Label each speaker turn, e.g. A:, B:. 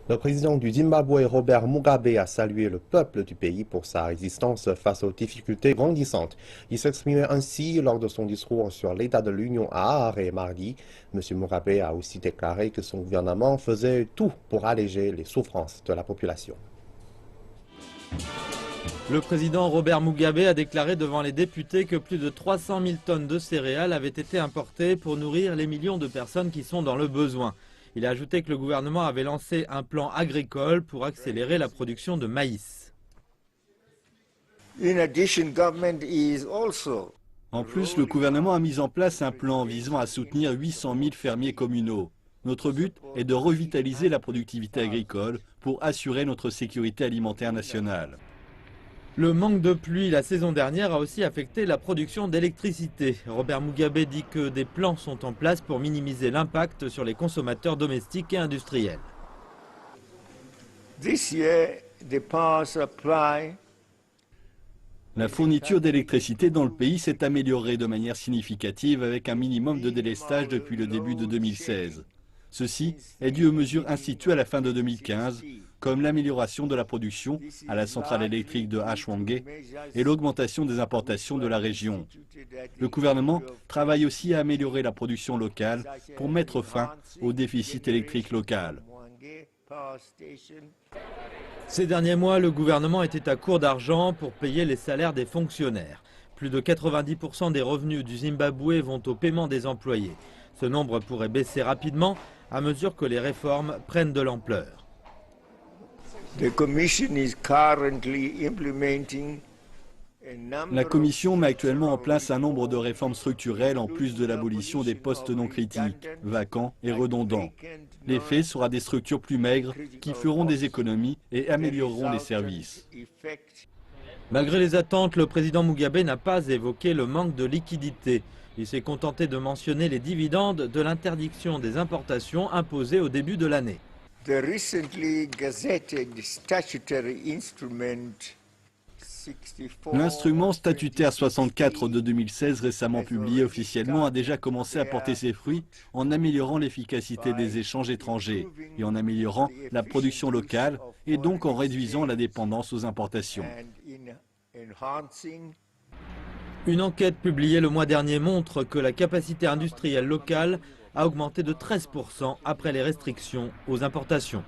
A: Le président du Zimbabwe, Robert Mugabe, a salué le peuple du pays pour sa résistance face aux difficultés grandissantes. Il s'exprimait ainsi lors de son discours sur l'état de l'Union à Harare mardi. M. Mugabe a aussi déclaré que son gouvernement faisait tout pour alléger les souffrances de la population.
B: Le président Robert Mugabe a déclaré devant les députés que plus de 300 000 tonnes de céréales avaient été importées pour nourrir les millions de personnes qui sont dans le besoin. Il a ajouté que le gouvernement avait lancé un plan agricole pour accélérer la production de maïs.
C: En plus, le gouvernement a mis en place un plan visant à soutenir 800 000 fermiers communaux. Notre but est de revitaliser la productivité agricole pour assurer notre sécurité alimentaire nationale.
B: Le manque de pluie la saison dernière a aussi affecté la production d'électricité. Robert Mugabe dit que des plans sont en place pour minimiser l'impact sur les consommateurs domestiques et industriels.
C: La fourniture d'électricité dans le pays s'est améliorée de manière significative avec un minimum de délestage depuis le début de 2016. Ceci est dû aux mesures instituées à la fin de 2015, comme l'amélioration de la production à la centrale électrique de Hwange et l'augmentation des importations de la région. Le gouvernement travaille aussi à améliorer la production locale pour mettre fin au déficit électrique local.
B: Ces derniers mois, le gouvernement était à court d'argent pour payer les salaires des fonctionnaires. Plus de 90% des revenus du Zimbabwe vont au paiement des employés. Ce nombre pourrait baisser rapidement à mesure que les réformes prennent de l'ampleur.
C: La Commission met actuellement en place un nombre de réformes structurelles en plus de l'abolition des postes non critiques, vacants et redondants. L'effet sera des structures plus maigres qui feront des économies et amélioreront les services.
B: Malgré les attentes, le président Mugabe n'a pas évoqué le manque de liquidité. Il s'est contenté de mentionner les dividendes de l'interdiction des importations imposée au début de l'année.
C: L'instrument statutaire 64 de 2016 récemment publié officiellement a déjà commencé à porter ses fruits en améliorant l'efficacité des échanges étrangers et en améliorant la production locale et donc en réduisant la dépendance aux importations.
B: Une enquête publiée le mois dernier montre que la capacité industrielle locale a augmenté de 13% après les restrictions aux importations.